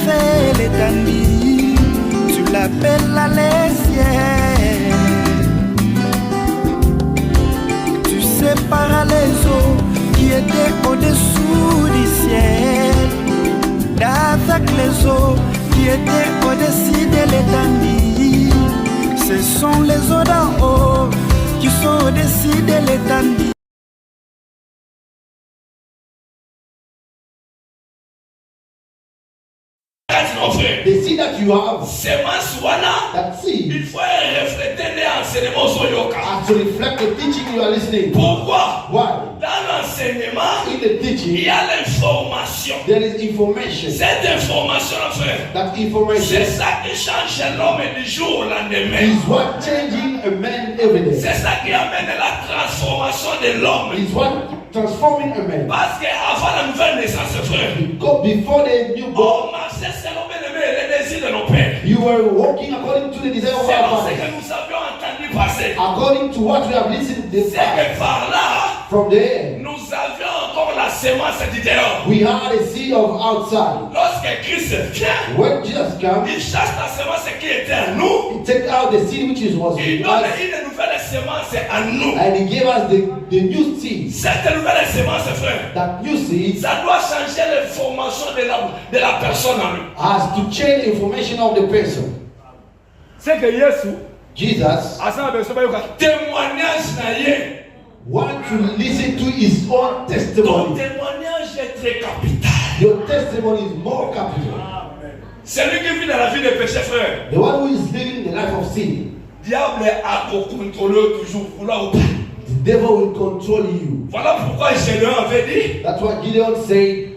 fait l'étendue, tu l'appelles les cieux. Tu séparas les eaux qui étaient au-dessous du ciel d'avec les eaux qui étaient au-dessus de l'étendue. Ce sont les eaux d'en haut qui sont au-dessus de l'étendue. The seed that you have, that seed, il faut refléter l'enseignement has to reflect the teaching you are listening to. Pourquoi? Why? Dans l'enseignement, In the teaching, il y a l'information. there is information. Cette information, frère, That information c'est ça qui change l'homme du jour au lendemain. is what changing a man every day. C'est ça qui amène la transformation de l'homme. Is what transforming a man. Parce qu'avant la nouvelle naissance, frère, Go before the new on birth, marchait selon les désirs de nos pères. you were walking according to the desire of our Selon ce fathers, que nous avions entendu passer. according to what we have listened to. C'est que par là, From there, nous avions encore la sémence du dehors. we had a seed of outside. Lorsque Christ vient, When Jesus comes, il chasse la sémence qui était en nous. he take out the seed which was Il in donne us, une nouvelle sémence en nous. and he gave us the new seed. Cette nouvelle sémence, frère, That new seed ça doit changer l'information de la personne en nous. has to change the information of the person. C'est que Jésus, Jesus à ça, témoignage naïe. want to listen to his own Ton testimony. témoignage est très capital. Your testimony is more capital. Celui qui vit dans la vie des péchés, frère, The one who is living the life of sin, diable a contrôlé toujours, vouloir ou pas. the devil will control you. Voilà pourquoi Gédéon avait dit, That's what Gideon said,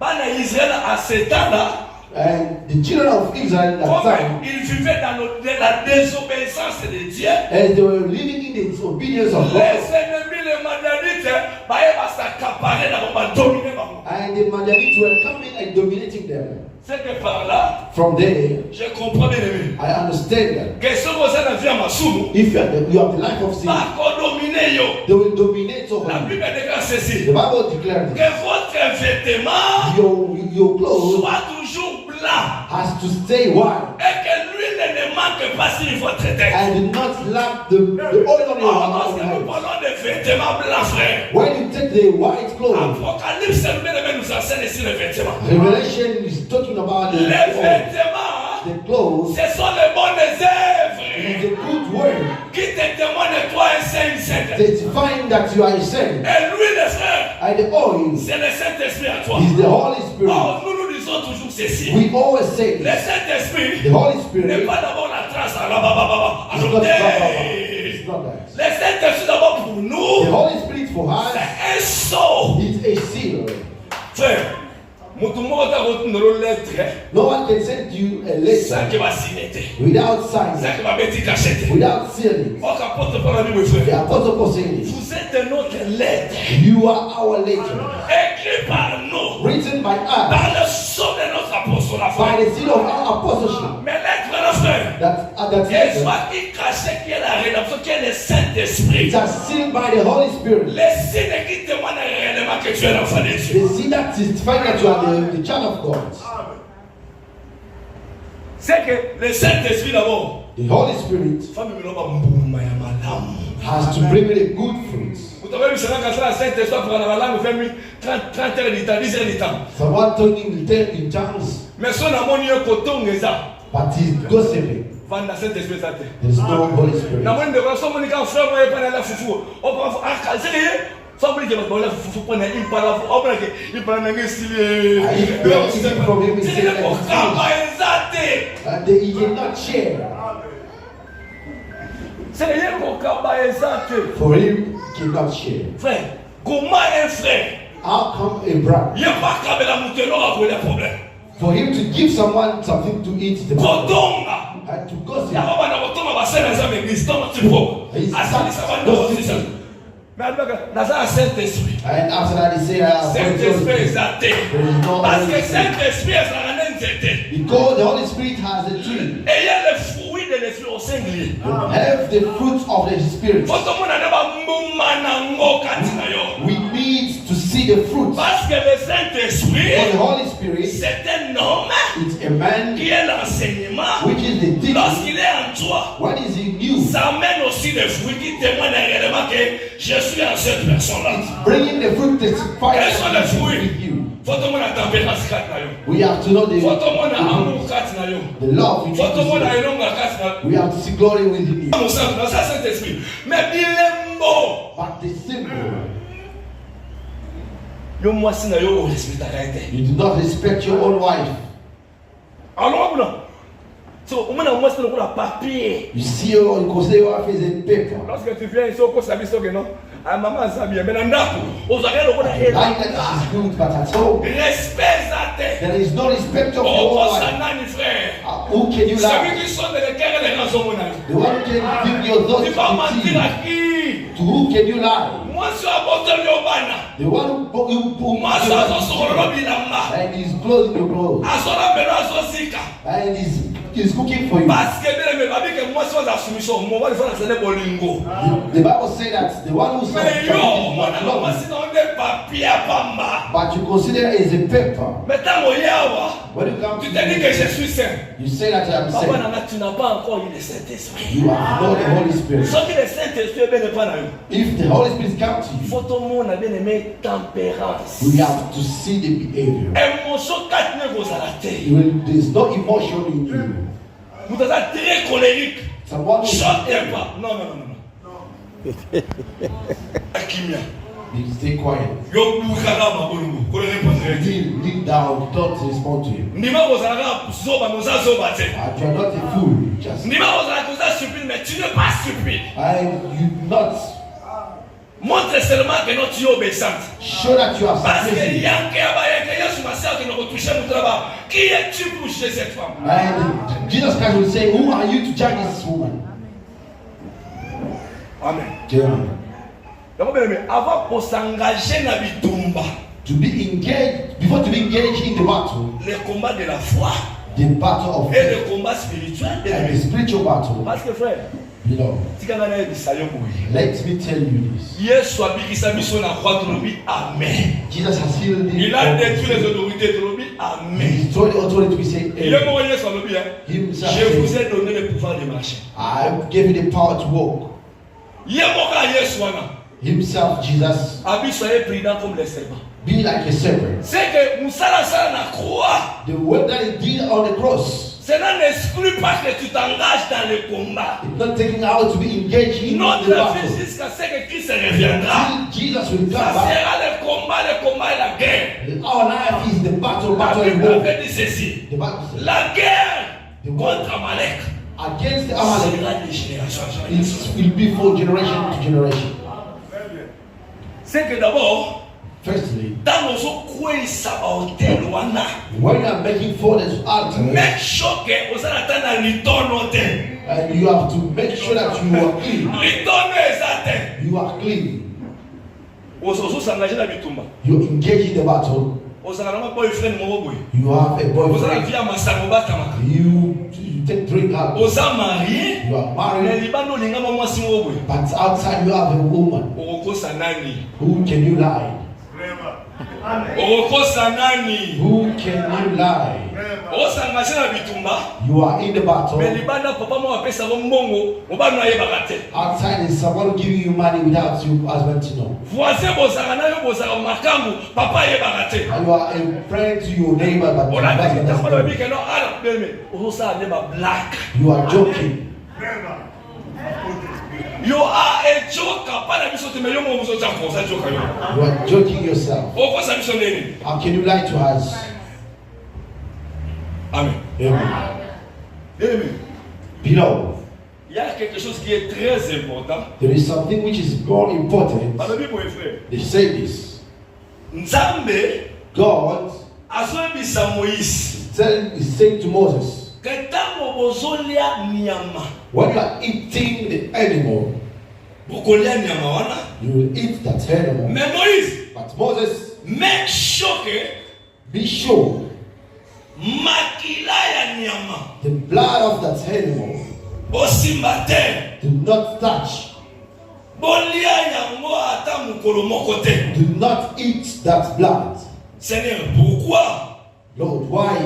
Bana Israël à ce temps-là, and the children of Israel at that comme time, ils vivaient dans la désobéissance de Dieu, as they were living in the disobedience of God, les ennemis, les Madianites, bah s'accaparer d'abord, dominer. and the Madianites were coming and dominating them. C'est que par là, From there, je comprends bien aimé. I understand that Que ce que vous avez vu à Masumu, if you have the life of sin, pas qu'on domine yo. they will dominate over La you. Bible déclare ceci. The Bible declares Que votre vêtement your clothes soit toujours blanc has to stay white et que l'huile ne manque pas sur votre tête. and do not lack the oil on your Lorsque nous head. parlons de vêtements blancs, frère, When you take the white clothes, Apocalypse nous enseigne sur les vêtements. Revelation is talking about Les the vêtements, clothes. ce sont les bonnes It œuvres is a good word qui te témoignent toi un saint. testifying that you are a saint. Et l'huile, frère, And the oil c'est le Saint-Esprit à toi. is the Holy Spirit. Oh, nous disons toujours ceci. We always say Le Saint-Esprit the Holy n'est Spirit pas d'abord la trace à la is not adoptée. it's not that. Le Saint-Esprit d'abord pour The nous, Holy Spirit for us c'est un sceau. is a seal. Frère, mutu moko ta kotindolo lettre, No one can send you a ça letter qui va signer, without ça signing, qui va mettre cachette. without sealing. Oh, qu'apporte par la Bible, The frère. Apostle Paul saying it. Vous êtes notre lettre, You are our letter, écrit par nous, written by us, par le sceau de notre apostolat, by frère. the seal of our apostleship. Mais l'être, frère, That et letter soit qui cachait qui est la rédemption, qui est le Saint-Esprit. is sealed by the Holy Spirit. Les signes qui témoignent réellement que tu es l'enfant de Dieu. The seal that testifies that you are the child of God. C'est que le Saint-Esprit d'abord, The Holy Spirit has to bring me the good fruits. vous avez vu ça quand la Saint-Esprit pour la langue, vous avez 30 heures de temps, 10 heures de temps. Someone talking in tongues, Mais son amour n'y est coton, ça. but he's gossiping. Vanda Saint-Esprit, ça. There is no Holy Spirit. Na mwende kwa somo ni kama frère moi pas la fufu. On prend akazeye. Somo ni kama la fufu pour na impala. On prend que il prend na ngesilie. If you are eating from him, he's saying Pour like kama ezate. he cannot share. C'est rien pour kama ezate. For him, he cannot share. Frère, comment un frère? How come a brother? Il pas kama la mutelo a pour les problèmes. For him to give someone something to eat, the Kotonga. and to gossip. Ya baba na kotoma basema za l'église toma tipo. Asali sababu ndio sisi. Mais dans un Saint-Esprit. And after that, he said, Saint-Esprit exalté. there is no Parce Holy que Spirit. Saint-Esprit est la nzete. Because the Holy Spirit has a tree. Et il y a le fruit de l'esprit au singulier. Have the fruit of the Spirit. Faut que mon ane ba mbuma na ngo katina yo. We need to see see the fruits. Parce que le Saint-Esprit, For the Holy Spirit, c'est un homme it's a man qui est l'enseignement. which is the teaching. Lorsqu'il est en toi, What is in you? ça amène aussi des fruits qui témoignent réellement que je suis en cette personne-là. Bringing the fruit testify Quels sont les with fruits? you. Faut tout le monde a tempérance 4 na yo. We have to know Faut tout le monde a the amour 4 na yo. love which Faut tout le monde a is énorme 4 na yo. we have to see glory within you. Dans ça Saint-Esprit. Mais bilembo. But the symbol, Yo moi si na yo respecte ta qualité. you do not respect your own wife. Alors non. So, on a moi c'est le papier. You see your you consider your wife as a paper. Lorsque tu viens ici au sabi so que non. Ah maman ça bien mais ndako. Ozaka le kona Like that is good, but at home respect ça te. there is no respect of your Oh, own ça wife. nani frère. Who can you Celui lie? qui sonne le cœur les gens sont monarques. The one who can give your thoughts Tu vas to mentir à qui? you. To who can you lie? Moi je suis à bord de l'Obana. The one who Moi je suis à son bilamba. and he's clothing your clothes Azola beno azosika. and he's cooking for you. Parce que bien me babi que moi je suis à soumission. Moi il faut que ça bolingo. The Bible says that the one who Mais says yo, moi c'est dans des papiers à pamba. but you consider as a paper. Mais tant moyawa. When you come Tu to te dis que je suis saint. you say that I'm Papa saying nana tu n'as pas encore eu le Saint-Esprit. you have not the Holy Spirit. Sauf que le Saint-Esprit bien pas na yo. If the Holy Spirit comes to you, Faut tout le monde a bien aimé tempérance. we have to see the behavior. Émotion 4 ne vous arrêtez. There's no emotion in you. Vous êtes très colérique. Someone who Chantez pas. Non, non, non, non. Akimia. you stay quiet. Yo bukara mabongo. Ko le répondre. Deep down, don't respond to him. Nima ozara zoba noza zoba te. You are not a fool. Just Nima ozara koza stupide mais tu n'es pas stupide. you not Montre seulement que non tu es obéissante. show that you are Parce que submissive. yanke abayeke Yesu masiya que nous toucher mon travail. Qui es-tu pour juger cette femme? And Jesus Christ will say, who are you to judge this woman? Amen. Yeah. Donc bien aimé, avant pour s'engager na bitumba, To be engaged, before to be engaged in the battle, le combat de la foi the battle of et faith le combat spirituel. and the spiritual battle, Parce que frère, you know, tikanga na bisayo boye. let me tell you this. Yesu abikisa biso na croix tolobi amen. Jesus has healed me. Il a détruit les autorités tolobi amen. He told the authority to say, Il est mort Yesu alobi hein. himself, Je vous ai donné le pouvoir de marcher. I gave you the power to walk. Il est mort à Yesu wana. Himself, Jesus, Abi soyez prudents comme les serpents. be like a serpent. C'est que musala sala na croix. The work that he did on the cross, Cela n'exclut pas que tu t'engages dans le combat. it's not taking out to be engaged in Notre the battle. vie jusqu'à ce que Christ reviendra. Till Jesus will Ça come back. sera le combat et la guerre. Our life is the battle, La battle and Bible war. avait dit ceci. The Bible says, La guerre contre Amalek against the Amalek, sera de génération en génération. it will be for generation to generation. C'est que d'abord, Firstly, dans nos kwesa hôtel wana, when you are making for this altar, make sure que vous allez dans litono te. and you have to make sure that you are clean. Litono ezate. You are clean. Oso s'engager na bitumba. You engage in the battle. Osala na boyfriend mo boy. You have a Osala boyfriend. via masango batamaka. You take drink out. Oza marié. You are Na married, libano linga mwa si mo boy. but outside you have a woman. Okosa nani? Who can you lie? Okosa nani? Who can you lie? Osangaje na bitumba. You are in the battle. Mais libana papa mo apesa bo mbongo, mobano ayebaka te. Outside is someone giving you money without you husband to know. Voisin bozaka na yo bozaka makambu, papa ayebaka te. And you are a friend to your neighbor, but your Ola husband kita doesn't kola know. bike no ala beme. Osa ne ba black. You are joking. You are a joker. Pana biso te meyo mo muso cha kosa joker yo. You are joking yourself. Okosa biso neni? How can you lie to us? Amen. Amen. Amen. Beloved, Il y a quelque chose qui est très important. there is something which is more important. Dans la Bible, mon frère. They say this. Nzambe God azobisa Moïse. is saying to Moses, Que tango bozolia nyama. when you are eating the animal, Bokolia nyama wana. you will eat that animal. Mais Moïse, But Moses, make sure que be sure makila ya nyama the blood of that animal bosimba te. do not touch. Do not eat that blood. Seigneur, pourquoi? Lord, why?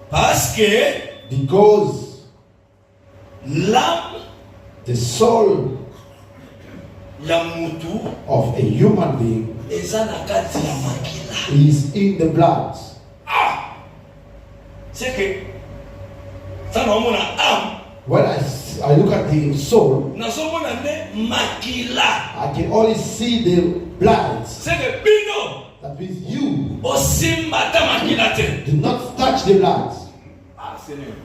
Parce que Because l'âme the soul ya mutu of a human being eza na kati ya makila. is in the blood. C'est que ça na mona âme. When I look at the soul, Na so mona ne makila. I can only see the blood. C'est que bino That means you osimba ta makila te. do not touch the blood. Ah Seigneur.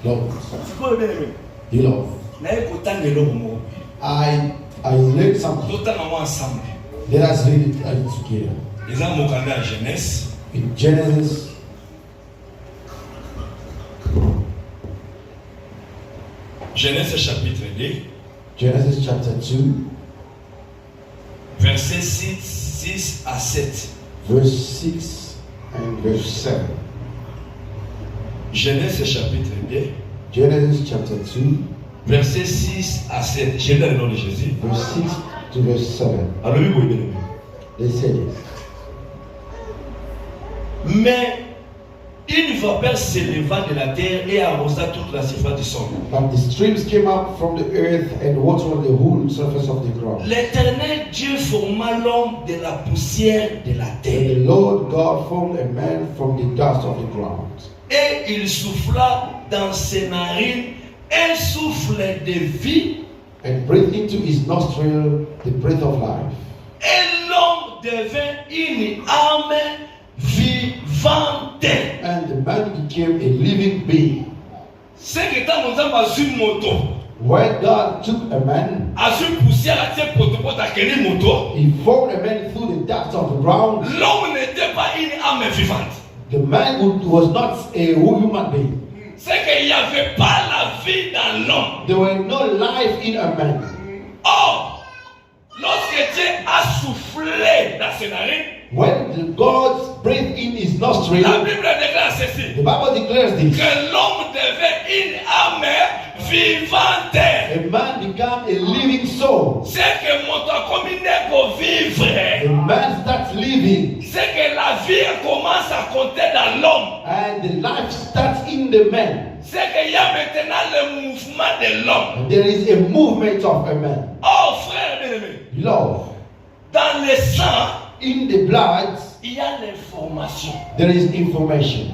Lord, C'est quoi le bien-aimé? you love. Na ekotanga eloko moko. I learned something. Totanga mo ensemble. Let us read it together. Eza mokanda ya Genèse. In Genesis Genèse chapitre 2, Genesis chapter 2, versets 6 à 7. verse 6 and verse 7. Genèse chapitre 2, Genesis chapter 2, versets 6 à 7. J'ai donné le nom de Jésus. verse 6 to verse 7. Alors, oui, oui, bien. They say this. Mais une vapeur s'éleva de la terre et arrosa toute la surface du sol. But the streams came up from the earth and watered the whole surface of the ground. L'Éternel Dieu forma l'homme de la poussière de la And terre. the Lord God formed a man from the dust of the ground. Et il souffla dans ses narines un souffle de vie. And breathed into his nostril the breath of life. Et l'homme devint une âme vivante. And the man became a living being. C'est que tant nous avons une moto, When God took a man, à une poussière à tes potes pour t'accueillir moto, he formed a man through the dust of the ground. l'homme n'était pas une âme vivante. The man was not a human being. C'est qu'il n'y avait pas la vie dans l'homme. There were no life in a man. Or, lorsque Dieu a soufflé dans ses narines, When God breathed in his nostril, la Bible déclare ceci, the Bible declares this. que l'homme devait une âme vivante. A man became a living soul. C'est que mon temps combiné pour vivre. The man starts living. C'est que la vie commence à compter dans l'homme. And the life starts in the man. C'est qu'il y a maintenant le mouvement de l'homme. There is a movement of a man. Oh frère bien-aimé, Love. dans le sang, In the blood, il y a l'information. there is information.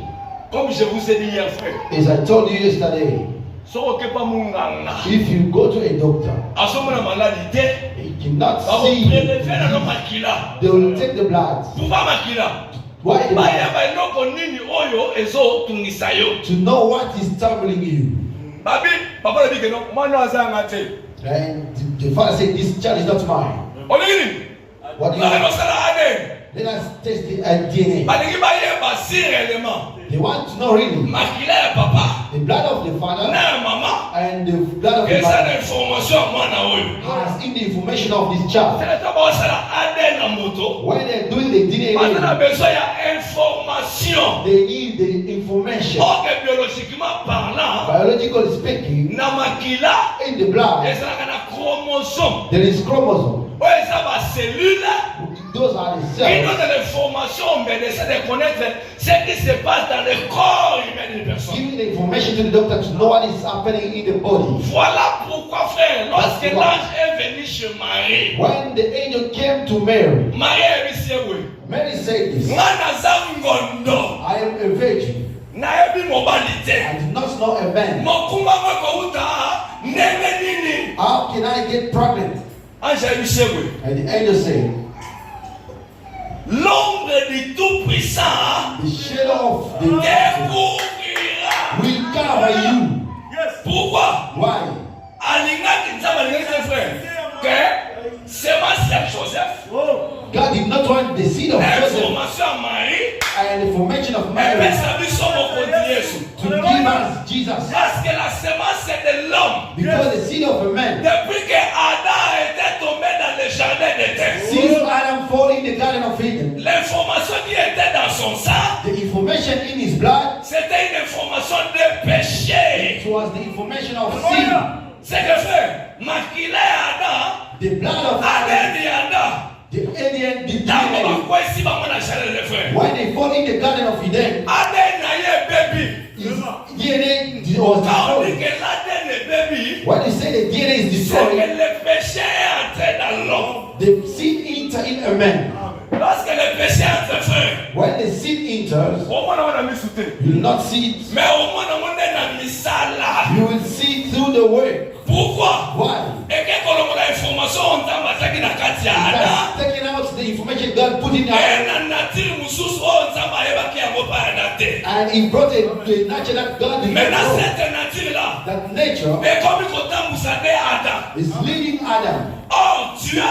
Comme je vous ai dit hier frère, As I told you yesterday, si on ne pas munganga, if you go to a doctor, à ce moment maladie, he cannot on va see. prélever dans le makila. They will take the blood. Pourquoi makila? Why the Baya blood? ba eloko nini oyo ezo tungisa yo. To know what is troubling you. Babi, papa le dit que non, moi non azanga te. And the father said, this child is not mine. Olingi. What do you Na want? sala ADN. Let us test the DNA. Balingi ba ye ba si réellement. They want to know really Makila ya papa. the blood of the father Na mama. and the blood of the Eza mother l'information à mwana oyo. has in the information of this child. C'est la ba sala ADN na moto. When they're doing the Parce na DNA, besoin ya information. they need the information. Or que biologiquement parlant, Biologically speaking, na makila in the blood, ezalaka na chromosome. there is chromosome. Oyo eza ba cellule. Those are the Qui cells. donne l'information, mais essaie de connaître ce qui se passe dans le corps humain d'une personne. Giving the information to the doctor to know what is happening in the body. Voilà pourquoi, frère, lorsque l'ange est venu chez Marie, When the angel came to Mary, Marie a dit oui. Mary said this, Moi, naza ngondo, I am a virgin. nayebi mobali te. I do not know a man. Mokumba moko uta, ndenge nini. How can I get pregnant? Ange a dit oui. And the angel said, L'ombre du Tout-Puissant the shadow of the te couvrira. will cover you. Pourquoi? Why? Alingaki nzamba alingaki ses frères. Que semence ya Joseph. God did not want the seed of Joseph Information à Marie. and the formation of Mais Mary ça lui sommes au Jésus. to give us Jesus. Parce que la semence c'est de l'homme. Because the seed of a man, Depuis que Adam était tombé dans le jardin d'Éden, since Adam fell in the Garden of Eden, l'information qui était dans son sang, the information in his blood, c'était une information de péché. it was the information of sin. C'est que frère, Makila et Adam The blood of Adèle et Ada. the alien, the Tant qu'on va DNA. quoi ici, maman a chalé les frères. When they fall in the Garden of Eden, Adèle n'a eu baby. his DNA was Quand on dit destroyed. que l'Adèle est baby, When they say the DNA is c'est que destroyed, le péché est entré dans l'homme. the sin enter in a man. Lorsque le péché entre frère, When the sin enters, au moins on a mis soutien. you will not see it. Mais au moins on a mis ça là. You will see it through the work. Pourquoi? Why? Et que quand on a l'information, on t'a massacré dans Katia. That's taking out the information God put in Et there. la nature mususu on t'a massacré à vos parents. And he brought the nature that God did Mais not dans know. cette nature là, That nature mais comme il faut t'en moussader Adam. is leading Adam. Or Dieu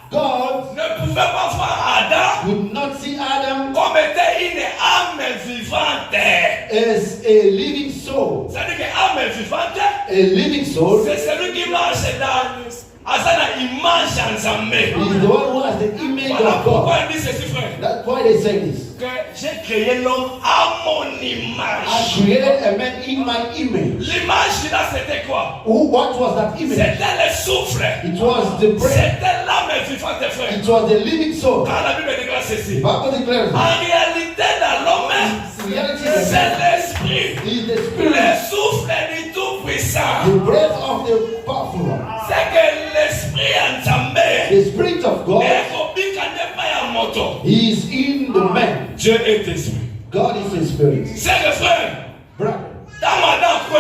God ne pouvait pas voir Adam would not see Adam comme étant une âme vivante. as a living soul. C'est-à-dire que âme vivante, A living soul c'est celui qui marche dans Asana image en Zambé. is the one who has the image Voilà of pourquoi God. il dit ceci, frère. That's why they say this. Que j'ai créé l'homme à mon I image. created a man in my image. L'image là, c'était quoi? What was that image? C'était le souffle. It was the breath. C'était l'âme vivante, frère. It was the living soul. Quand la Bible déclare The ceci, Bible declares en réalité, dans l'homme, in reality c'est l'esprit, is the le spirit, souffle du Tout-Puissant. the breath of the powerful one. C'est que l'esprit en Zambé The spirit of God est comme quand n'est pas un moto. is in the man. Dieu est esprit. God is a spirit. C'est que frère, Brother, dans ma dent, quoi,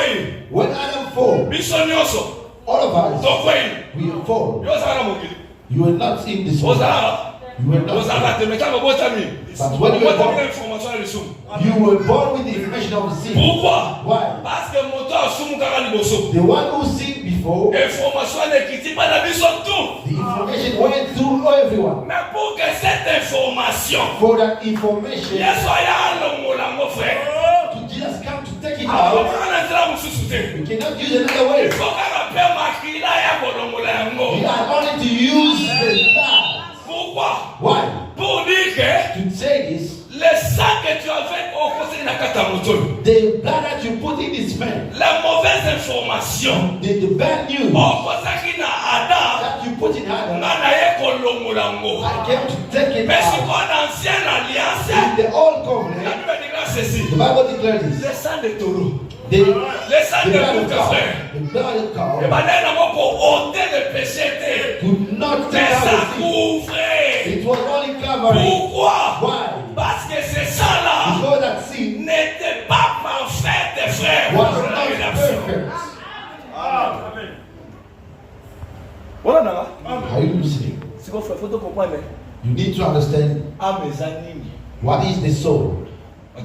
when Adam fall, bisonioso, all of us, donc quoi, we fall. yo ça va mourir. You were not in this world. Ozara, You were not. Ozara, te mets quand on tami. But when you were born, Information à l'issue. you were born with the information of the sin. Pourquoi? Why? Parce que moto a sumu kaka liboso. The one who sinned before, Information n'est critique pas la vision tout. the information went through everyone. Mais pour que cette information, For that information, yes, soya longola mon frère. to just come to take it Alors, out, on a dit mususu te. we cannot use another way. Il faut qu'on rappelle ma kila ya bolongola We yango. are only to use the blood. Pourquoi? Why? Pour dire que To say this, le sang que tu as fait au conseil de la katamoto, the blood that you put in this man, la mauvaise information, the bad news au conseil na Adam, that you put in Adam, nana ye kolongola ngo. I came to take it Mais si out. qu'on ancienne alliance, In the old la covenant, Bible déclare ceci. the Bible declares this. Le sang de taureau, The le sang de blood of bouc, cow, frère. the blood of Et cow ben là, on va pour ôter le péché. could not Mais take out ça the sin. couvrait. It was only covering. Pourquoi? Why? Parce que ce sang-là Because that sin n'était pas parfait, frère. was not perfect. Voilà, là. Are you listening? C'est qu'on fait, faut te comprendre. You need to understand Ah, mes amis. what is the soul.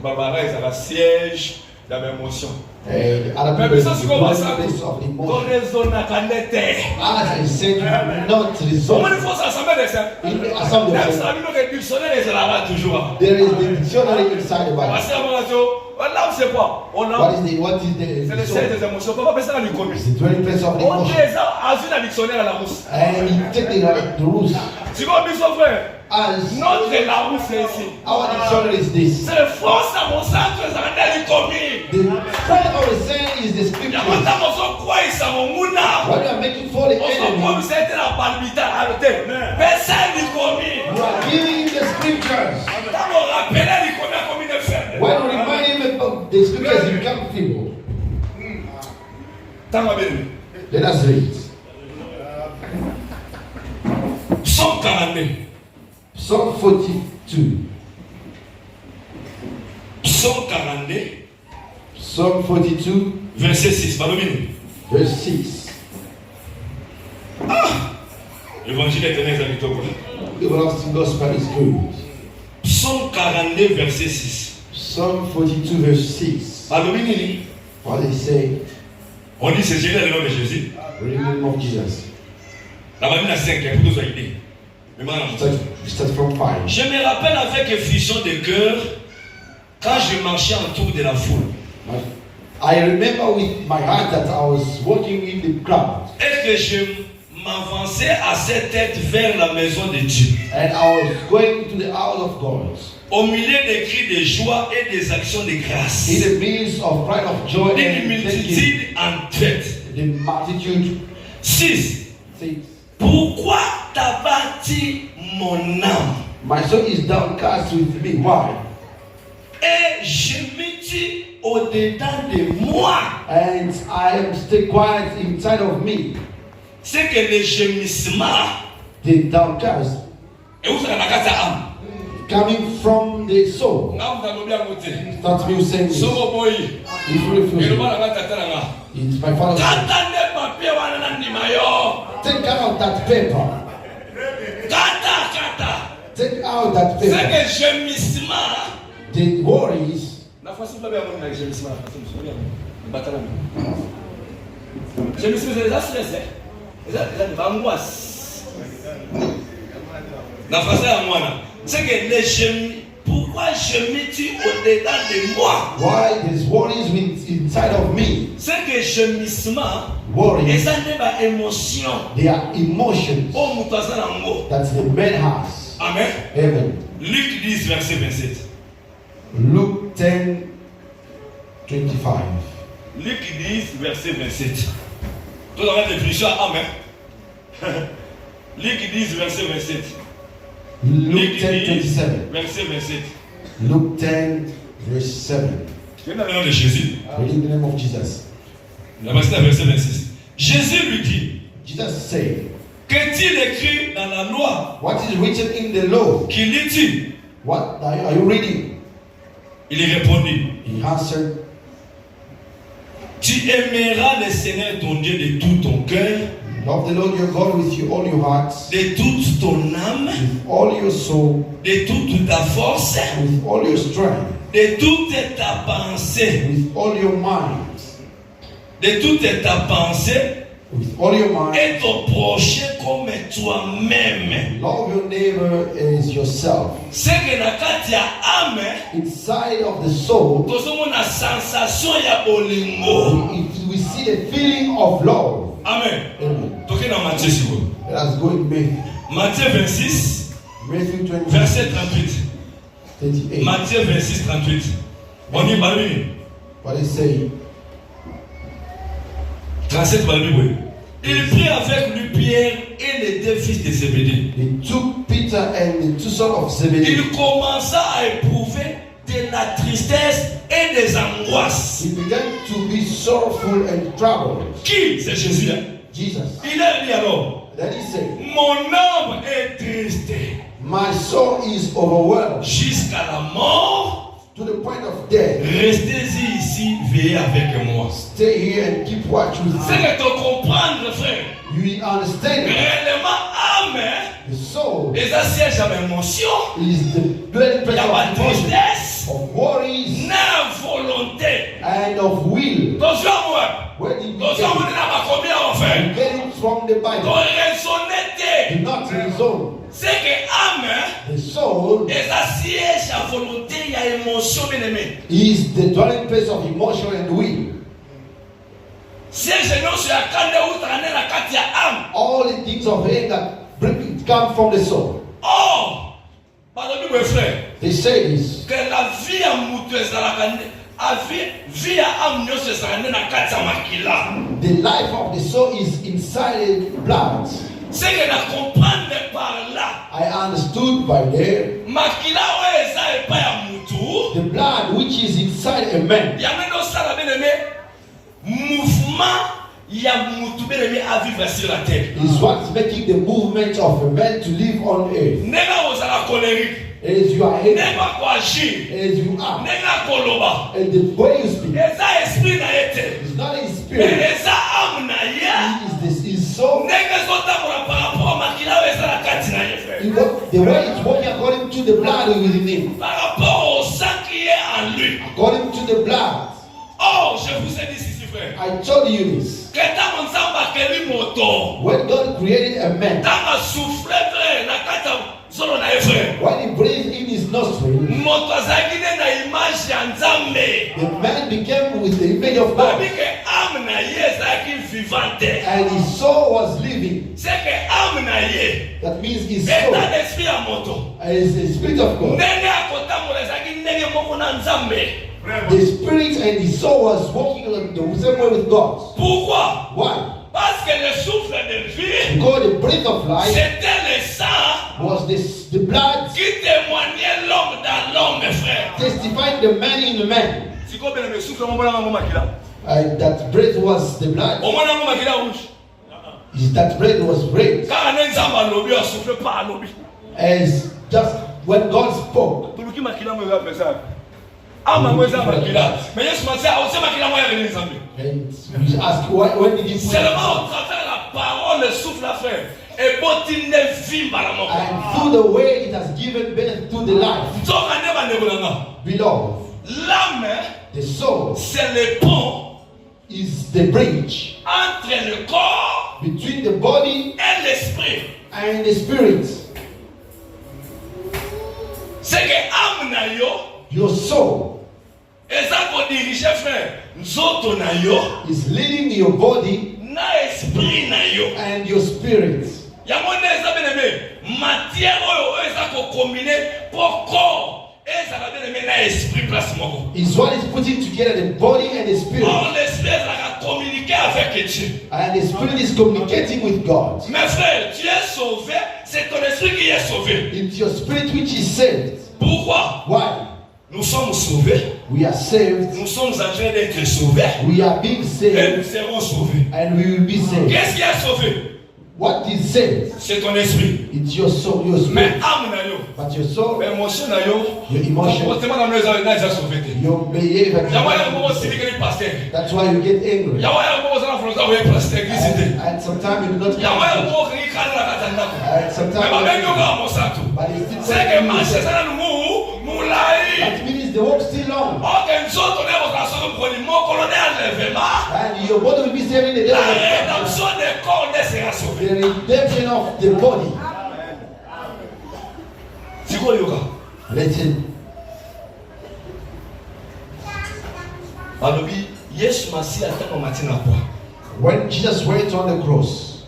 Barbara, ils ont un siège dans l'émotion. And other Mais people ça, c'est comment ça? place of Qu'on emotion. raisonne à canette. As I said, you not Comment resolve. il faut s'assembler de ça? In the assembly, Même ça, le dictionnaire, ils là toujours. there is the dictionary inside the Bible. Parce que mon radio, là, c'est quoi? On a. What is C'est the le siège soul? des émotions. Comment faire ça dans le commun? It's the dwelling place of the On emotion. dit ça, à vu dans le dictionnaire à la rousse. And you take the rules. Tu vois, mon frère? As Notre la rousse est ici. our dictionary is this. C'est force à mon centre, ça va dans le commun. The strength of the saying is the Il y a scriptures. pas de quoi ils sont mon mouna. What you are making for the On se enemy, comme c'était la palmitate. Arrêtez. Personne du commun. you are giving the scriptures. Quand on rappelle du commun comme une faible. When you remind him of the scriptures, you become feeble. Tant bien. Let us read. Psaume 42. Psalm 42. Psaume 42. Psalm 42, Verset 6. Palomine. verse 6. L'évangile est honnête avec toi. The everlasting gospel is good. Psaume 42, verset 6. Psalm 42, verse 6. Palomine. What they say, On dit c'est Jésus dans le nom de Jésus. in the name of Jesus. La Bible a 5, pour tous aider. Mais maintenant, We start from 5. je me rappelle avec effusion de cœur quand je marchais autour de la foule I remember with my heart that I was walking in the crowd et que je m'avançais à cette tête vers la maison de Dieu. and I was going to the house of God. Au milieu des cris de joie et des actions de grâce. In the midst of cry of joy Une and thanking, multitude en tête. the multitude 6. says, Pourquoi t'as bâti mon âme? My soul is downcast with me. Why? Et je me dis au-dedans de moi. And I am still quiet inside of me. C'est que le gémissement. The downcast. Et où ça n'a pas âme? Coming from the soul. It's not me who saying this. It's really it's my father's. Take out that paper. Take out that paper. The worries. C'est que pourquoi je me dis au-dedans de moi? Why there's worries inside of me? C'est que gémissement, worries, ça n'est pas émotion. They are emotions that the man has. Amen. Amen. Luc 10, verset 27. Luke 10, 25. Luc 10, verset 27. Tout le monde est plus amen. Luc 10, verset 27. Luke 10, 27. Verset 27. Luke 10, verse 7. C'est dans le nom de Jésus. Reading the name of Jesus. La verset 26. Jésus lui dit, Jesus said, qu'est-il écrit dans la loi? what is written in the law? Qui lit-il? What are you reading? Il répondit, He answered, tu aimeras le Seigneur ton Dieu de tout ton cœur, love the Lord your God with all your heart, de toute ton âme, with all your soul, de toute ta force, with all your strength, de toute ta pensée, with all your mind, de toute ta pensée, with all your mind. et ton prochain comme toi-même. Love your neighbor as yourself. C'est que dans kati ya âme, Inside of the soul, tozomona sensation ya bolingo. we see the feeling of love. Amen. Amen. Toke dans Matthieu siko. Let us go in Matthew. Matthieu 26, Matthew 20, verset 38. 38. Matthieu 26, 38. On dit Balbini. What is saying? 37 Balbini. Il prit avec lui Pierre et les deux fils de Zébédée. They took Peter and the two sons of Zebedee. Il commença à éprouver de la tristesse et des angoisses. He began to be sorrowful and troubled. Qui? C'est Jésus. Hein? Jesus. Il a dit alors, Then he said, mon âme est triste my soul is overwhelmed jusqu'à la mort. to the point of death. Restez-y ici, veillez avec moi. Stay here and keep watch with C'est me. que tu comprends, frère. You understand? Réellement, âme, The soul et ça siège à l'émotion, is the dwelling il place y a pas of de emotion, tristesse, of worries, ni volonté. and of will. Attention, moi. Where did you Attention, vous get n'avez pas combien en fait. it? Get it from the Ton Bible. raisonnette, Do not reason. c'est que âme, The soul et ça siège à volonté, il y a émotion, bien aimé. is the dwelling place of emotion and will. Siège non sur la canne où tu as la carte âme. All the things of hate that bring it come from the soul. Oh, pardon, mes frères, They say this. que la vie à moutou est dans la canne. La vie à âme non c'est dans la carte makila. The life of the soul is inside the blood. C'est que na comprendre par là. I understood by there. Makila ouais ça est pas à moutou. The blood which is inside a man Il y a maintenant ça la bien aimé. Mouvement, il y a moutou bien aimé à vivre sur la terre. is what's making the movement of a man to live on earth. Nega aux la colérique. As you are happy, Nega quoi agir. as you are, Nega koloba. and the way you speak Et ça esprit na été. is not a Mais spirit. ça âme na ya. Is so. Nega zota pour par rapport à makila ouais ça la carte na ye frère. The way it's working according to the blood within him, Par rapport au sang qui est en lui. according to the blood. Oh, je vous ai dit ceci frère. I told you this. Que tant nzamba keli moto. When God created a man, Tant souffle frère na kata zolo na ye frère. when he breathed in his nostril, Moto azaki na image ya nzambe. the man became with the image of God, Babi que âme na ye ezalaki vivante. and his soul was living. C'est que âme na ye That means his état soul d'esprit ya moto. is the spirit of God. Ndenge akotambola ezalaki ndenge moko na nzambe. The spirit and his soul was walking the same way with God. Pourquoi? Why? Parce que le souffle de vie Because the breath of life c'était le sang was the blood qui témoignait l'homme dans l'homme, mes frères. testifying the man in the man. Si vous avez le souffle, on va That breath was the blood. That breath was red. As just when God spoke. And we ask, when did you put it? And through the way it has given birth to the life. Beloved, the soul, c'est le pont, is the bridge entre le corps between the body et l'esprit. And the spirit. C'est que âme na yo, your soul, is leading your body and your spirit. Is what is putting together the body and the spirit. And the spirit is communicating with God. Mes frères, tu es sauvé, c'est ton esprit qui est sauvé. It's your spirit which is saved. Pourquoi? Why? Nous sommes sauvés. We are saved. Nous sommes en train d'être sauvés. We are being saved. Et nous serons sauvés. And we will be saved. Qu'est-ce qui est sauvé? What is saved? C'est ton esprit. It's your soul, your spirit. Mais âme na yo. But your soul, your emotion na yo. Your emotion. Your behavior. That's why you get angry. And sometimes you do not. And sometimes. But it's still. That means the walk still long. And your body will be saved in the day of the redemption of the body. Listen. When Jesus went on the cross,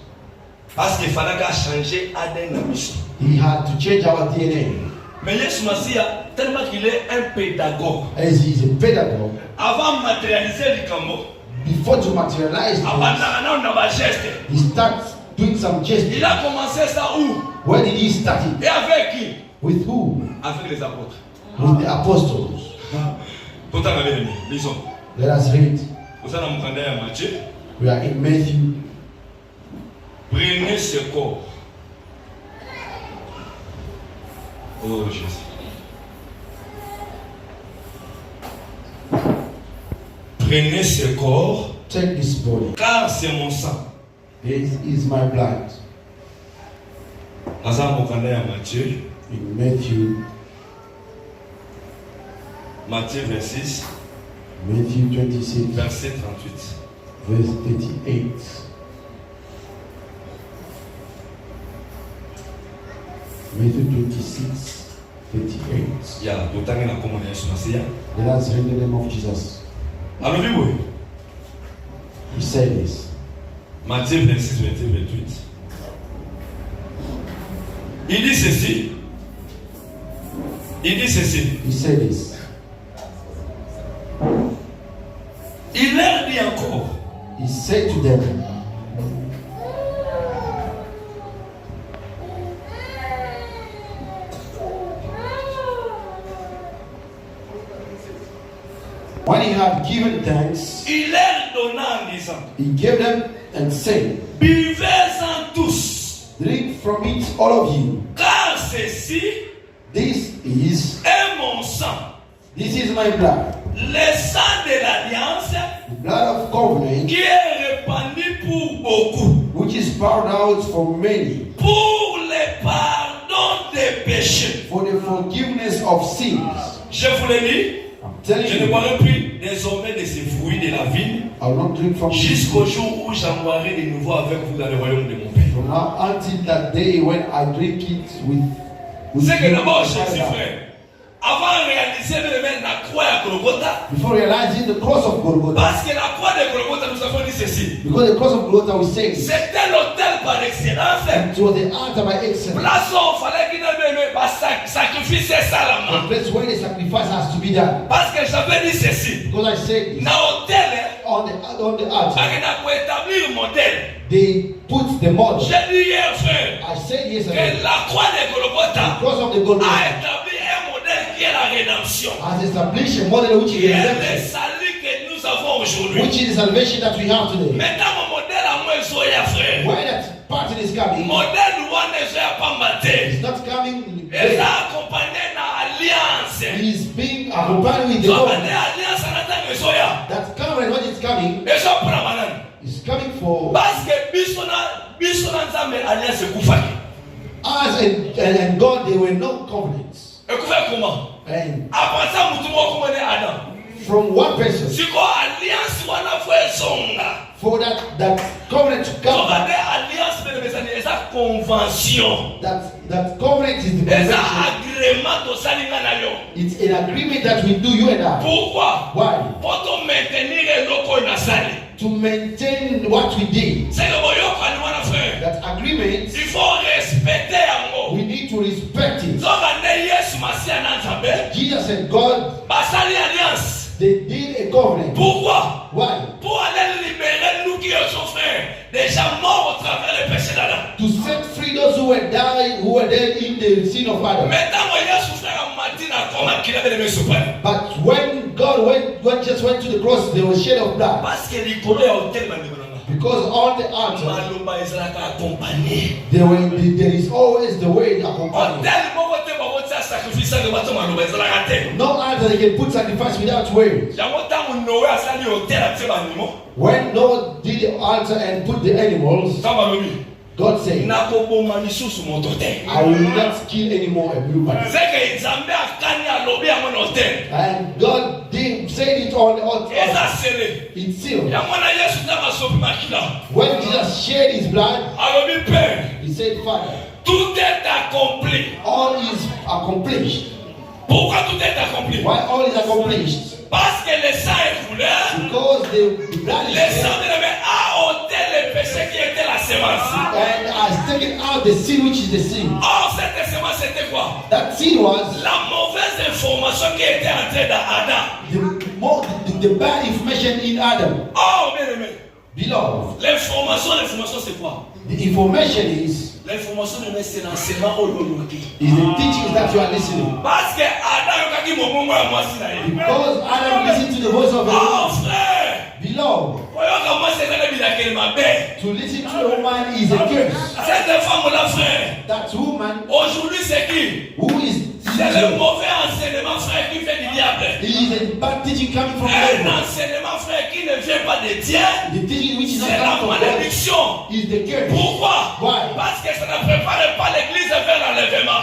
he had to change our DNA. Mais Yesu Masia, tellement qu'il est un pédagogue. As he is a pedagogue. Avant de matérialiser le cambo. Before to materialize it, he starts doing some gestures. Il a commencé ça où? Where did he start it? Et avec qui? With who? Avec les apôtres. With the apostles. Let us read. We are in Matthew. Prenez ce corps. Oh Jésus. Prenez ce corps. Take this body. Car c'est mon sang. This is my blood. In Matthieu 26. Matthew 26. Verset 38. Verse 38. Matthew 26, 38. Yeah, let us read the name of Jesus. He said this. Matthieu 26, 28. Il dit ceci. Il dit ceci. He said this. Il leur dit encore. He said to them. When he had given thanks, il leur donna en disant, he gave them and said, buvez-en tous, drink from it all of you, car ceci, this is mon sang, this is my blood, le sang de l'alliance, the blood of covenant, qui est répandu pour beaucoup, which is poured out for many, pour le pardon des péchés, for the forgiveness of sins. Je vous le dis. Je ne boirai plus désormais de ces fruits de la vigne jusqu'au jour où j'en boirai de nouveau avec vous dans le royaume de mon Père. From now until that day when I drink it with c'est que d'abord, Jésus, frère, avant de réaliser la croix à Golgotha, before realizing the cross of Golgotha, parce que la croix de Golgotha, nous avons dit ceci. Because the cross of Golgotha we say c'était l'autel par excellence. It was the altar by excellence. Place où il fallait qu'il y ait sacrifice salamment. The place where the sacrifice has to be done. Parce que j'avais dit ceci. Because I said na autel on the altar. pour établir modèle. they put the mud. J'ai dit hier, frère, I said yesterday, que la croix de Golgotha the cross of the a Golgotha établi un modèle qui est la rédemption. has established a model which Qui is est le redemption, salut que nous avons aujourd'hui. which is the salvation that we have today. Maintenant, mon modèle à moi, Zoya, frère. When that pattern is coming, Modèle Louane, Zoya, pas maté. it's not coming. Elle a accompagné dans l'alliance. He's being accompanied with the Donc, covenant. l'alliance en attendant que Zoya. That covenant, when it's coming, Et ça pour la banane. is coming for Parce que Bissona Nzambe alliance Koufaki. us and God. There were no covenants. Et Koufaki comment? And Après ça, nous devons commander Adam. from one person, Si quoi alliance wana fait songa. for that covenant to Donc, come, alliance mais ça convention. that covenant is the Et ça convention. agrément de salinga na yo. It's an agreement that we do, you and I. Pourquoi? Why? Pour te maintenir le loco na sali. To maintain what we did. C'est que boyo kwa wana frère. That agreement, Il faut respecter yango. we need to respect it. Donc, Yesu Masia na Nzambe. Jesus and God, Basali alliance. they did a covenant. Pourquoi? Why? Pour aller libérer nous qui sommes frères, déjà morts au travers des péchés d'Adam. To set free those who were dead in the sin of Adam. Maintenant, Yesu frère a menti na comment qu'il avait aimé ce père. But when God just went to the cross, there was shed of blood. Parce que les colons ont tellement de Because on the altar, Malomba Ezraka accompagné. there is always the way accompanied. Tellement côté bon sacrifice de bateau Malomba Ezraka te. No altar they can put sacrifice without words. Yango tango Noé a sali hôtel a tse banimo. When Noah did the altar and put the animals, Tamba lobi. God said, Na ko bomba lisusu moto te. I will not kill anymore a human. C'est que Nzambe akani alobi ya mon hôtel. And God did said it on the Eza altar. sele. It's sealed. Yango na Yesu na masopi makila. When Jesus shed his blood, Alobi père. he said, Father, Tout est accompli. all is accomplished. Pourquoi tout est accompli? Why all is accomplished? Parce que le sang est coulé. Because the blood is Le sang shed de l'homme a ôté le péché qui était la semence. and has taken out the sin which is the sin. Or, cette semence c'était quoi? That sin was La mauvaise information qui était entrée dans Adam. the bad information in Adam. Oh, bien aimé. Beloved, L'information c'est quoi? the information is L'information de c'est l'enseignement au loloki. the teachings that you are listening. Parce que Adam a dit mon mon moi si Because Adam listened to the voice of the Oh, Lord. frère. Beloved, Moi c'est la vie laquelle m'a bête. to listen to a woman is a curse. Cette femme là, frère. That woman Aujourd'hui c'est qui? who is C'est le mauvais enseignement, frère, qui fait du diable. it is a bad teaching coming from Un God. enseignement, frère, qui ne vient pas de Dieu. The teaching which is not C'est la coming from God malédiction. is the curse. Pourquoi? Why? Parce que ça ne prépare pas l'église vers l'enlèvement.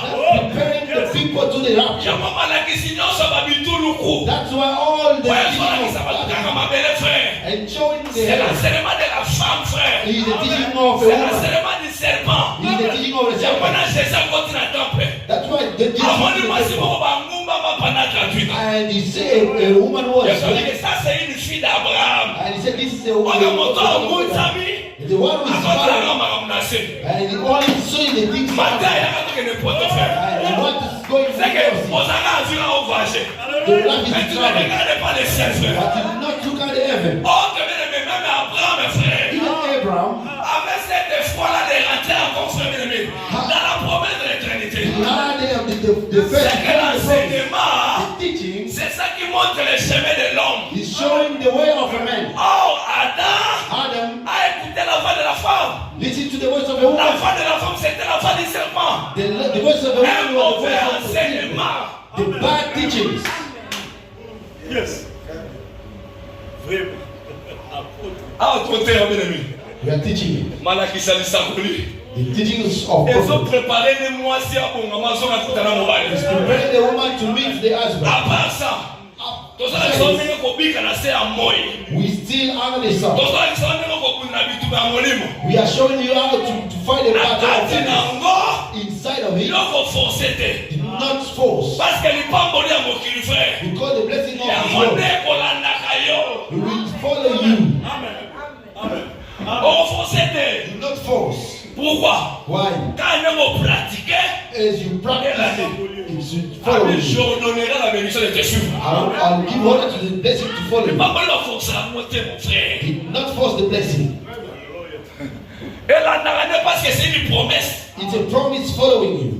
Preparing the people to the rapture. Yamama la kisinyo sa babitu luku. That's why all the Ouais, voilà, teaching ça va of tout God comme belle frère. and showing the C'est heaven l'enseignement de la femme, frère. is the teaching of a C'est woman. l'enseignement du serpent. Is the teaching of the C'est serpent. pendant Jésus continue à temple. That's why the Amoni Jesus masimo bangumba mapana gratuite. and he said a woman was Il a dit que ça c'est une fille d'Abraham. and he said this is a Waka woman moto mutami. the one who is Akotanga married makamnase. and he only showing the things Mata and ya katoke ne poto faire. he wants to go into C'est que the ozanga azira ovage. the life Mais is tu ne traveling regardes pas les ciels, frère. but he did not look at the heaven. Oh, que même Abraham, frère. Even Abraham Avec cette foi-là de rentrer en conflit, bien aimé, dans la promesse de l'éternité. he had the C'est first que l'enseignement, the teaching c'est ça qui montre le chemin de l'homme. is showing the way of a man. Oh, Adam Adam a écouté la voix de la femme. listen to the voice of a La woman. voix de la femme, c'était la voix du serpent. The voice of a Un woman was the mauvais voice of the enseignement. the bad teachings. Yes. Vraiment. Ah, côté, bien aimé. We are teaching Malaki salisa kuli. the teachings of Ils ont prophet. préparé les mois-ci à bon maman, ils ont écouté la mobile. Prepare the woman to meet the husband. À part ça, tous ceux qui sont venus au Bika, c'est à moi. We still honor the son. Tous ceux qui sont venus au Bika, c'est à moi. We are showing you how to find a La battle partie d'Ango, inside of il it. faut forcer. Do not force. Parce que les pamboli à mon kili frère. Because the blessing Il y a of mon God décollage à will follow you. on forcer. Do not force. Pourquoi? Why? Quand on pratique, As you practice, it should follow je you. donnerai la bénédiction de te suivre. I'll give honor to the blessing to follow Le you. pamboli va forcer à monter, mon frère. Do not force the blessing. Et la narane parce que c'est une promesse. It's a promise following you.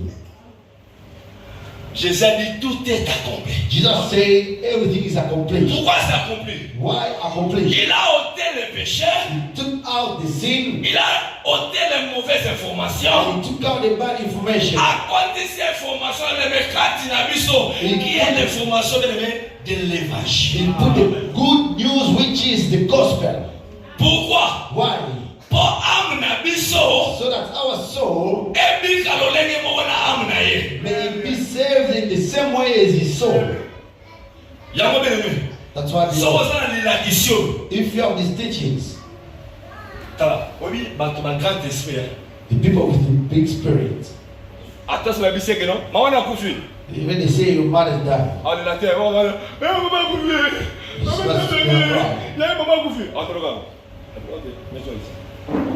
Jésus a dit tout est accompli. Jesus said everything is accomplished. Pourquoi c'est accompli? Why accomplished? Il a ôté le péché. He took out the sin. Il a ôté les mauvaises informations. He took out the bad information. À côté de ces informations, qui est l'information de l'évangile. He put the good news, which is the gospel. Pourquoi? Why? Pour amener biso. So that our soul Ebi kalolenge mo na amna ye. may be saved in the same way as his soul. Yango beneme. That's why So wasana l'addition. if you have these teachings, Tala, obi bato ba grand esprit. the people with the big spirit, Attention la biseke non. Mawana kufi. even they say your mother died. On la terre, on va. Maman kufi. Maman kufi. Attends.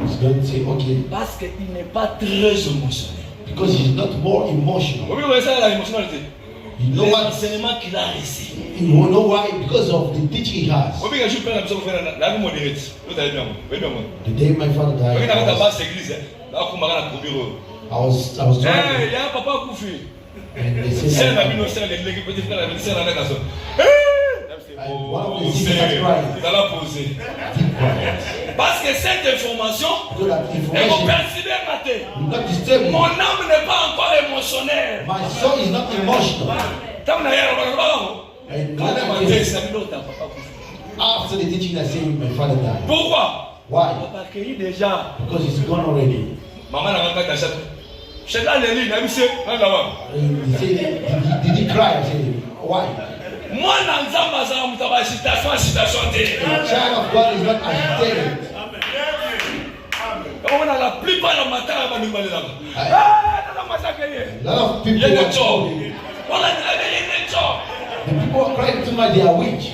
He's going to say, okay, Parce qu'il n'est pas très émotionnel. because he's not more emotional. Vous voyez ça, la émotionnalité. You know what? L'enseignement qu'il a reçu. You know why? Because of the teaching he has. Vous voyez que je prends la personne pour faire la vie modérée. Vous allez bien. Vous allez bien. The day my father Vous voyez died, dans la base église, là, on va dans le bureau. I was Eh, driving, il y a un papa Koufi. and they C'est said, un ami, c'est un l'église, petit frère, c'est un garçon. one of the sisters cried. Il a posé. Keep quiet. Parce que cette information, So that elle me information percevait matin. will not disturb me. Mon âme n'est pas encore émotionnelle. My soul is not emotional. Comme d'ailleurs, on va And quand when on I va came, dire, c'est l'autre, papa Koufi. after the teaching, I said my father died. Pourquoi? Why? On a accueilli déjà. Because he's gone already. Maman n'a pas caché. Je suis là, les lignes, monsieur, là-bas. And he said, did he cry? I said, why? Moi, dans Zamba, ça me tabasse, citation. The child of God is not agitated. On a la plupart de matin, on va nous parler là-bas. Aye. Ah, non, non, ça A lot of il y people a are des jobs. On a des jobs. the people are crying too much, they are weak.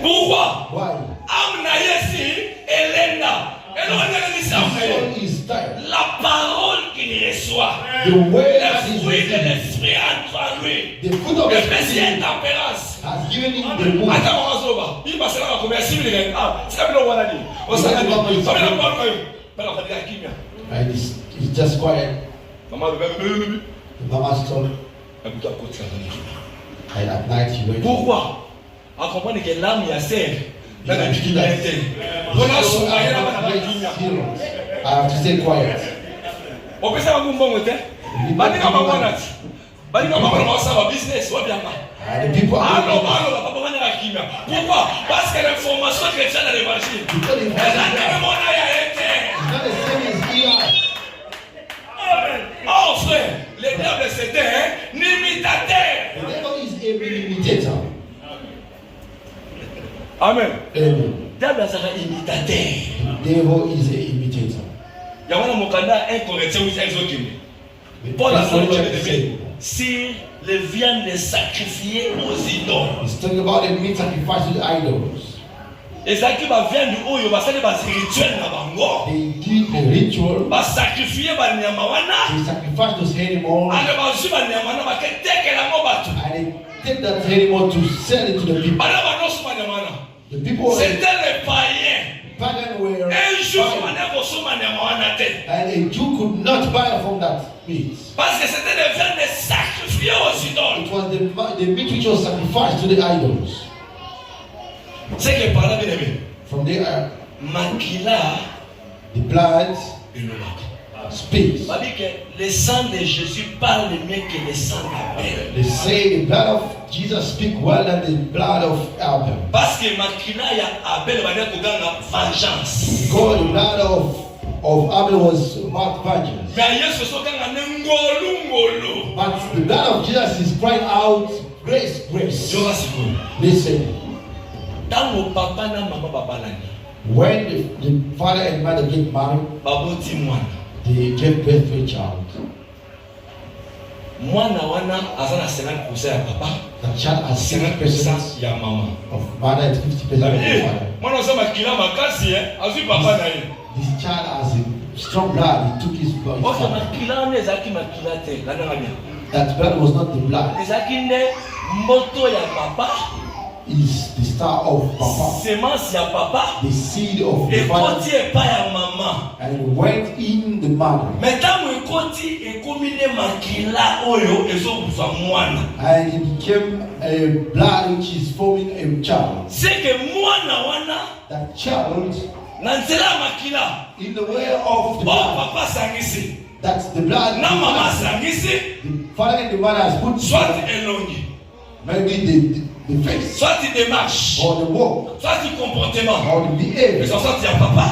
Pourquoi? Why? Amna Yesi, Elena. Elle on a dit ça. The soul is tired. La parole qu'il reçoit. The way Le that is fruit de receiving, l'esprit entre en lui. the fruit of Le the péché spirit tempérance. has given him the mood. Attends, on va se voir. Il va se faire combien? 6 000. Ah, c'est comme le roi d'Ali. On s'en a dit. On va la parole quand même. Mais on va dire à qui bien? And it's just quiet. Maman, le The mama's told, écoute à côté. and at night he went. Pourquoi? À comprendre que l'âme y a serre. Là, la vie qui a été. On a So souvent I rien have à to la be vie. serious. I have to stay quiet. On peut savoir comment on était. Bandika maman là. Bandika maman on va savoir business. On bien là. And the people are Alors, papa on est à qui? Pourquoi? Parce que l'information chrétienne dans l'évangile. because the Elle information a is tellement été. not the same as here. Oh frère, le diable c'était un imitateur. The devil is a imitator. Amen. Amen. Diable c'est un imitateur. The devil is a imitator. Il y a un mokanda incorrect où ils exoquent. Paul a dit si les viandes les sacrifier aux idoles. He's talking about the meat sacrificed to idols. Et ça qui va viande oyo va faire des rituels na bango. They did the ritual. Va sacrifier ba nyama wana. They sacrificed those animals. Ande ba su ba nyama na ba keteke la mo batu. And they take that animal to sell it to the people. Bana ba no su ba nyama na. The people C'était les païens. pagan were Un jour buying. on a su ba nyama wana te. And a Jew could not buy from that meat. Parce que c'était des viandes sacrifiées aux idoles. It was the meat which was sacrificed to the idols. C'est que par là bien aimé. From there, Makila the blood et le lac. speaks. Ça dit que le sang de Jésus parle mieux que le sang d'Abel. They say the blood of Jesus speaks well than the blood of Abel. Parce que Makila ya Abel va dire kuganga vengeance. Because the blood of Abel was about vengeance. Mais Yesu sokanga ngolu. But the blood of Jesus is crying out, grace, grace. Joga sikoyo. Listen, Tango papa na mama babalani. when the father and mother get married, Baboti mwana. they gave birth to a child. Mwana wana azana 50% ya papa. The child has 50% 50% ya mama. of mother and 50% of the father. Mwana osema kila makasi azui papa na ye. This child has a strong blood. He took his blood. Oka makila ne ezaki makila te. Lana ngabia. That blood was not the blood. Ezaki nde moto ya papa. is the star of Papa. Semence ya papa. The seed of the father. Ekoti epa ya mama. And went in the mother. Maintenant ekoti ekomine makila oyo ezobuzwa mwana. And it became a blood which is forming a child. C'est que mwana wana. That child. Nanzela makila. In the way of the blood. Papa sangisi. That's the blood. Na mama sangisi. The father and the mother has put. Soit elongi. Maybe the face. Soit il démarche. Or the walk. Soit il comportement. Or the behavior. Soit il y a papa.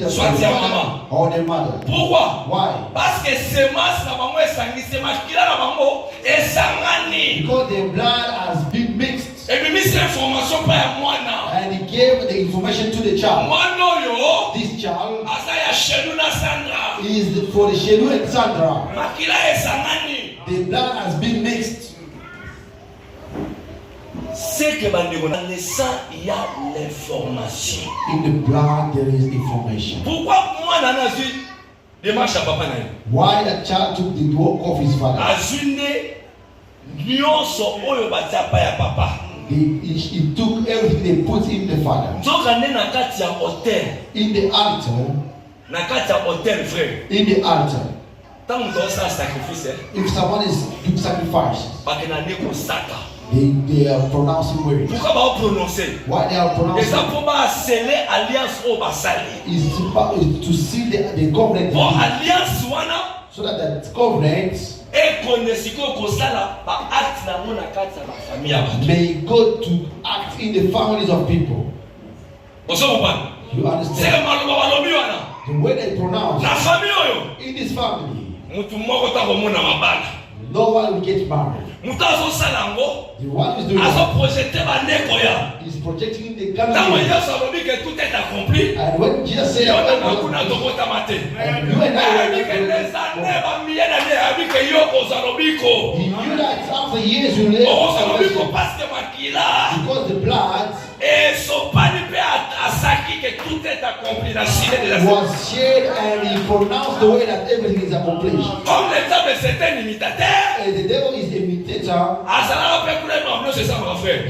Soit il y a maman. Or the mother. Pourquoi? Why? Parce que semence na bango esangisi makila na bango esangani. Because the blood has been mixed. Et puis mise l'information par ya mwana. And he gave the information to the child. Mwana oyo. This child. Asa ya Shelu na Sandra. Is for the Shelu and Sandra. Makila esangani. The blood has been mixed. C'est que dans le sang il y a l'information. In the blood there is information. Pourquoi moi nana suis démarche à papa na? Why the child took the walk of his father? Azunde nyonso oyo batapa ya papa. He took everything they put in the father. Nzoka ne na kati ya hotel. In the altar. Na kati ya hotel frère. In the altar. Tant que tu as sacrifice. If someone is doing sacrifice. Bakena neko saka. They are pronouncing words. Pourquoi va prononcer? Why they are pronouncing? Et ça pour pas sceller alliance au basali. Is to see the covenant. Bon alliance wana. So that the covenant. May go to act in the families of people. You understand? The way they pronounce. In this family. No one will get married. The one who is doing that is projecting the coming. And when Jesus said, and you and I he knew that after years you live because the blood was shed and he pronounced the way that everything is accomplished. And the devil is the imitator.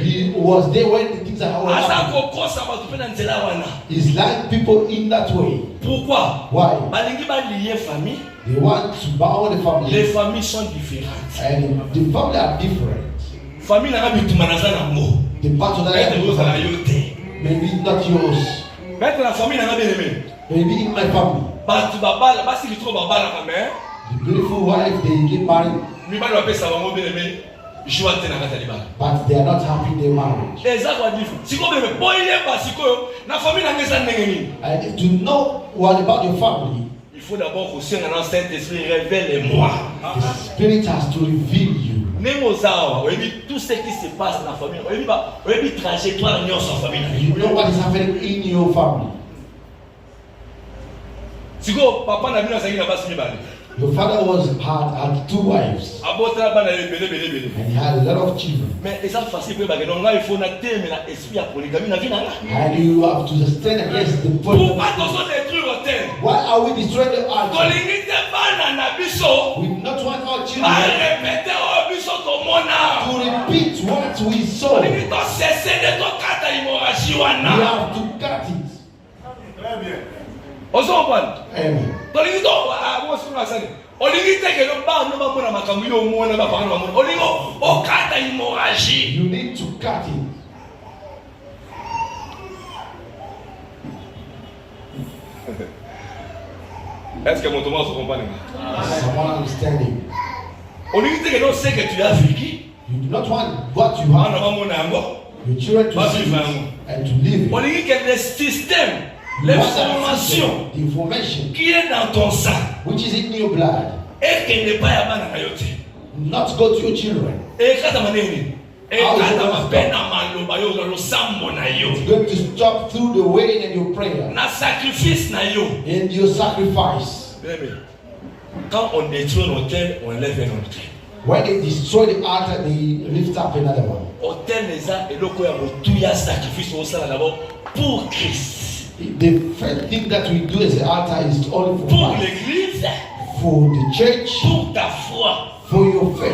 He was there when the things are happening. He's like people in that way. Why? They want to bound the family. Les familles sont différentes. And the family are different. Famille n'a pas the part of that maybe not yours. Maybe in my family. The beautiful wife, they get married. But they are not happy in their marriage. And to know what about your family, il faut d'abord que le Saint-Esprit révèle-moi. The Spirit has to reveal you. Tout ce qui se passe dans la famille, trajectoire dans sa famille. You know what is happening in your family. Your father had two wives. And he had a lot of children. And you have to stand against the point. Why are we destroying the altar? We not want our children to repeat what we saw. We have to cut it. Amen. You need to cut it. Est-ce que mon Thomas se comprend? Someone understanding. You do not want what you have. Your children to see and to live it. L'information qui est dans ton sang, which is in your blood, et qui n'est pas à not go to your children. It's going to stop through the way and your prayer and your sacrifice. Quand on détruit un hôtel, on lève un autre. When they destroy the altar, they lift up another one. Hôtel les a et le quoi tout y a sacrifice au sang d'abord pour Christ. The first thing that we do as an altar is only pour l'église, for the church, pour ta foi, for your faith.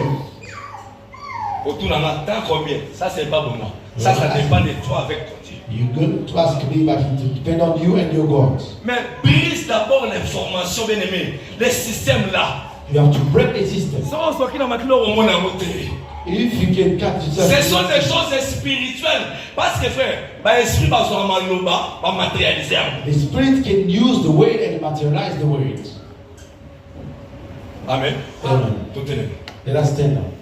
Autour d'un temps combien? Ça c'est pas bon. Ça dépend de toi avec ton Dieu. You go to ask me, but it depends on you and your God. Mais brise d'abord l'information, bien aimé. Les systèmes là. You have to break the system. If you can cut yourself. Ce sont des choses spirituelles. Parce que frère, l'esprit va matérialiser. The spirit can use the word and materialize the word. Amen. Amen. Let us stand up.